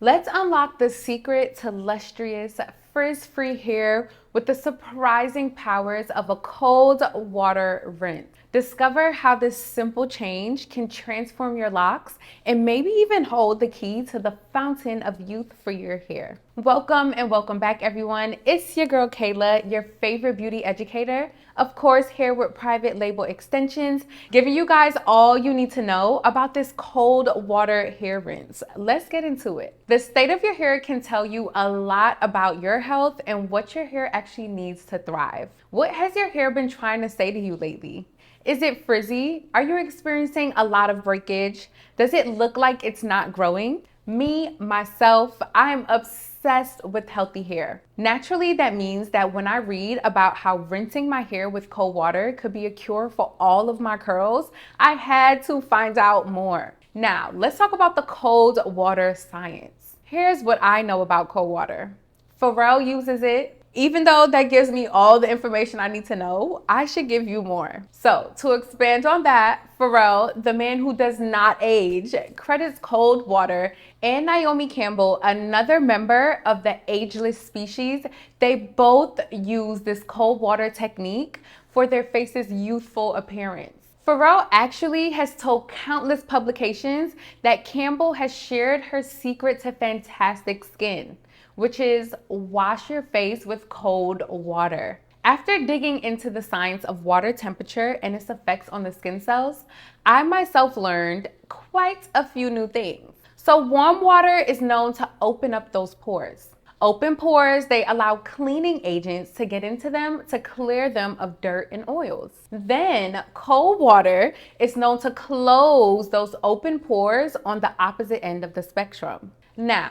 Let's unlock the secret to lustrous, frizz-free hair with the surprising powers of a cold water rinse. Discover how this simple change can transform your locks and maybe even hold the key to the fountain of youth for your hair. Welcome and welcome back, everyone. It's your girl Kayla, your favorite beauty educator. Of course, here with private label extensions, giving you guys all you need to know about this cold water hair rinse. Let's get into it. The state of your hair can tell you a lot about your health and what your hair actually needs to thrive. What has your hair been trying to say to you lately? Is it frizzy? Are you experiencing a lot of breakage? Does it look like it's not growing? Me, myself, I'm obsessed with healthy hair. Naturally, that means that when I read about how rinsing my hair with cold water could be a cure for all of my curls, I had to find out more. Now, let's talk about the cold water science. Here's what I know about cold water. Pharrell uses it. Even though that gives me all the information I need to know, I should give you more. So to expand on that, Pharrell, the man who does not age, credits cold water, and Naomi Campbell, another member of the ageless species. They both use this cold water technique for their face's youthful appearance. Pharrell actually has told countless publications that Campbell has shared her secret to fantastic skin, which is wash your face with cold water. After digging into the science of water temperature and its effects on the skin cells, I myself learned quite a few new things. So warm water is known to open up those pores. Open pores, they allow cleaning agents to get into them to clear them of dirt and oils. Then cold water is known to close those open pores on the opposite end of the spectrum. Now,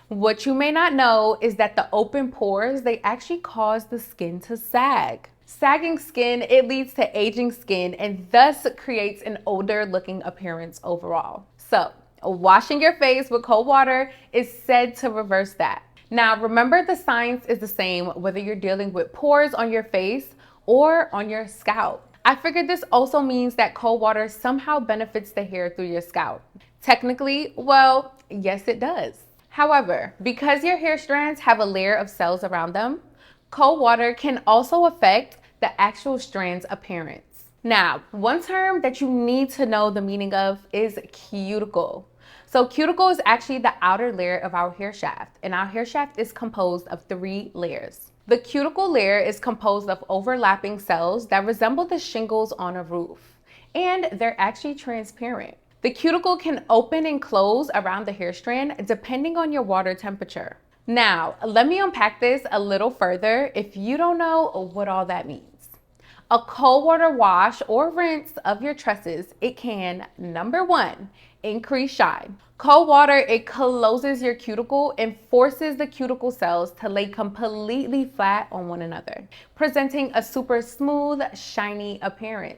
what you may not know is that the open pores, they actually cause the skin to sag. Sagging skin, it leads to aging skin and thus creates an older looking appearance overall. So, washing your face with cold water is said to reverse that. Now, remember the science is the same whether you're dealing with pores on your face or on your scalp. I figured this also means that cold water somehow benefits the hair through your scalp. Technically, well, yes it does. However, because your hair strands have a layer of cells around them, cold water can also affect the actual strand's appearance. Now, one term that you need to know the meaning of is cuticle. So cuticle is actually the outer layer of our hair shaft, and our hair shaft is composed of 3 layers. The cuticle layer is composed of overlapping cells that resemble the shingles on a roof, and they're actually transparent. The cuticle can open and close around the hair strand depending on your water temperature. Now, let me unpack this a little further if you don't know what all that means. A cold water wash or rinse of your tresses, it can, number 1, increase shine. Cold water, it closes your cuticle and forces the cuticle cells to lay completely flat on one another, presenting a super smooth, shiny appearance.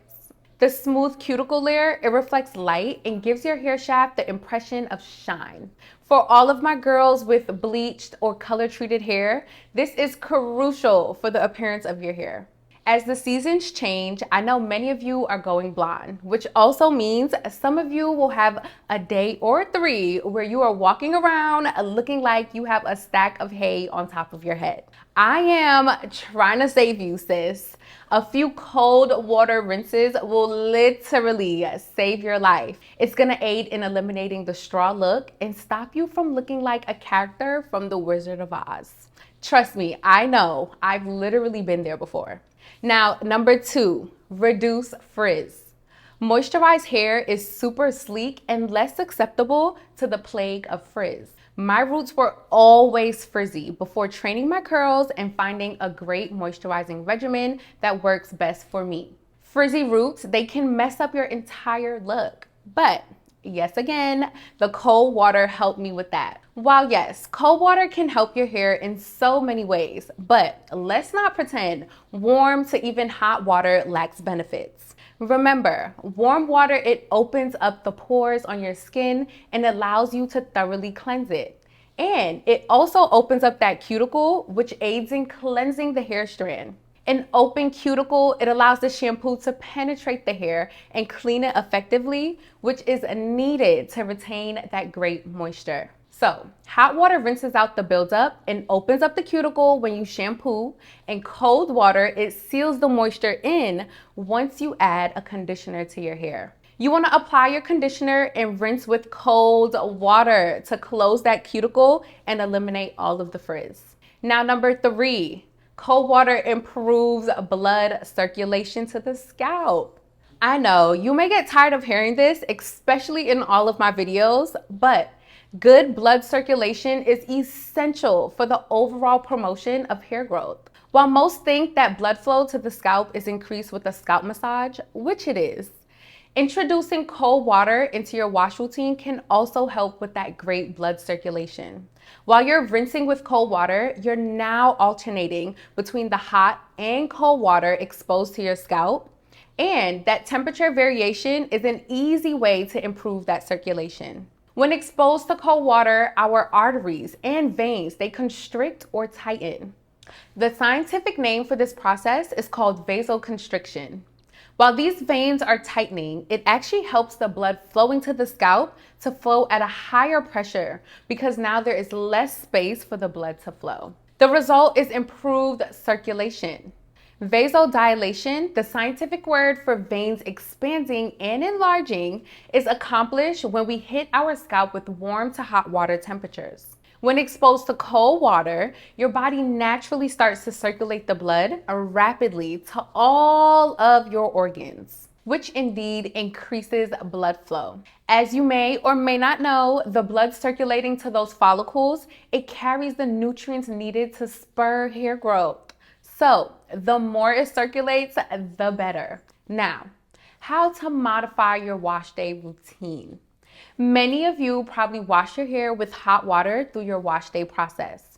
The smooth cuticle layer, it reflects light and gives your hair shaft the impression of shine. For all of my girls with bleached or color treated hair, this is crucial for the appearance of your hair. As the seasons change, I know many of you are going blonde, which also means some of you will have a day or 3 where you are walking around looking like you have a stack of hay on top of your head. I am trying to save you, sis. A few cold water rinses will literally save your life. It's gonna aid in eliminating the straw look and stop you from looking like a character from The Wizard of Oz. Trust me, I know. I've literally been there before. Now, number 2, reduce frizz. Moisturized hair is super sleek and less susceptible to the plague of frizz. My roots were always frizzy before training my curls and finding a great moisturizing regimen that works best for me. Frizzy roots, they can mess up your entire look, but yes, again, the cold water helped me with that. While yes, cold water can help your hair in so many ways, but let's not pretend warm to even hot water lacks benefits. Remember, warm water, it opens up the pores on your skin and allows you to thoroughly cleanse it. And it also opens up that cuticle, which aids in cleansing the hair strand. An open cuticle, it allows the shampoo to penetrate the hair and clean it effectively, which is needed to retain that great moisture. So, hot water rinses out the buildup and opens up the cuticle when you shampoo, and cold water, it seals the moisture in once you add a conditioner to your hair. You want to apply your conditioner and rinse with cold water to close that cuticle and eliminate all of the frizz. Now, number 3, cold water improves blood circulation to the scalp. I know you may get tired of hearing this, especially in all of my videos, but good blood circulation is essential for the overall promotion of hair growth. While most think that blood flow to the scalp is increased with a scalp massage, which it is, introducing cold water into your wash routine can also help with that great blood circulation. While you're rinsing with cold water, you're now alternating between the hot and cold water exposed to your scalp, and that temperature variation is an easy way to improve that circulation. When exposed to cold water, our arteries and veins, they constrict or tighten. The scientific name for this process is called vasoconstriction. While these veins are tightening, it actually helps the blood flowing to the scalp to flow at a higher pressure because now there is less space for the blood to flow. The result is improved circulation. Vasodilation, the scientific word for veins expanding and enlarging, is accomplished when we hit our scalp with warm to hot water temperatures. When exposed to cold water, your body naturally starts to circulate the blood rapidly to all of your organs, which indeed increases blood flow. As you may or may not know, the blood circulating to those follicles, it carries the nutrients needed to spur hair growth. So the more it circulates, the better. Now, how to modify your wash day routine. Many of you probably wash your hair with hot water through your wash day process.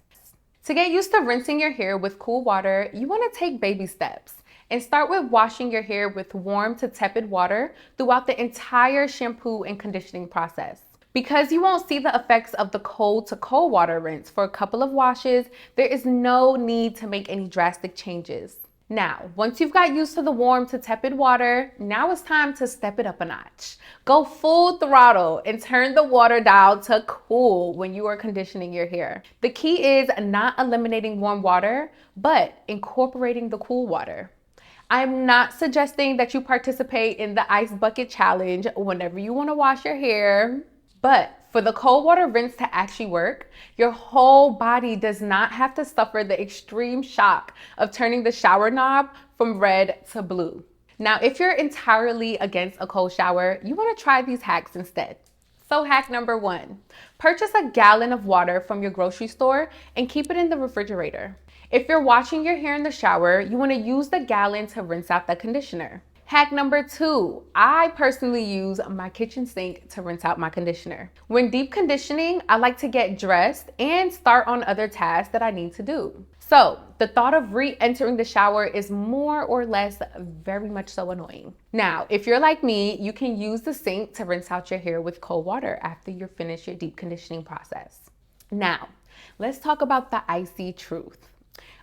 To get used to rinsing your hair with cool water, you want to take baby steps and start with washing your hair with warm to tepid water throughout the entire shampoo and conditioning process. Because you won't see the effects of the cold to cold water rinse for a couple of washes, there is no need to make any drastic changes. Now, once you've got used to the warm to tepid water, now it's time to step it up a notch. Go full throttle and turn the water dial to cool when you are conditioning your hair. The key is not eliminating warm water, but incorporating the cool water. I'm not suggesting that you participate in the ice bucket challenge whenever you want to wash your hair, but for the cold water rinse to actually work, your whole body does not have to suffer the extreme shock of turning the shower knob from red to blue. Now, if you're entirely against a cold shower, you want to try these hacks instead. So hack number 1, purchase a gallon of water from your grocery store and keep it in the refrigerator. If you're washing your hair in the shower, you want to use the gallon to rinse out the conditioner. Hack number 2, I personally use my kitchen sink to rinse out my conditioner. When deep conditioning, I like to get dressed and start on other tasks that I need to do. So the thought of re-entering the shower is more or less very much so annoying. Now, if you're like me, you can use the sink to rinse out your hair with cold water after you're finished your deep conditioning process. Now, let's talk about the icy truth.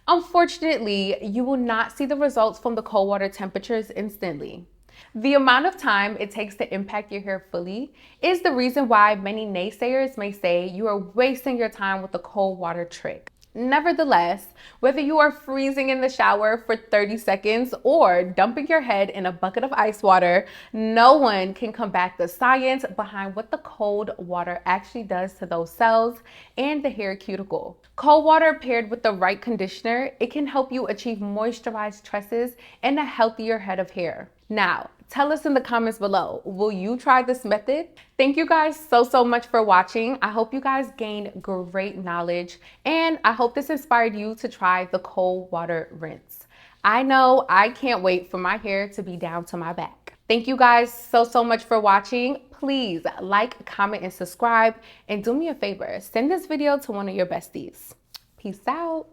Unfortunately, you will not see the results from the cold water temperatures instantly. The amount of time it takes to impact your hair fully is the reason why many naysayers may say you are wasting your time with the cold water trick. Nevertheless, whether you are freezing in the shower for 30 seconds or dumping your head in a bucket of ice water, no one can combat the science behind what the cold water actually does to those cells and the hair cuticle. Cold water paired with the right conditioner, it can help you achieve moisturized tresses and a healthier head of hair. Now, tell us in the comments below, will you try this method? Thank you guys so much for watching. I hope you guys gained great knowledge, and I hope this inspired you to try the cold water rinse. I know I can't wait for my hair to be down to my back. Thank you guys so much for watching. Please like, comment, and subscribe. And do me a favor, send this video to one of your besties. Peace out.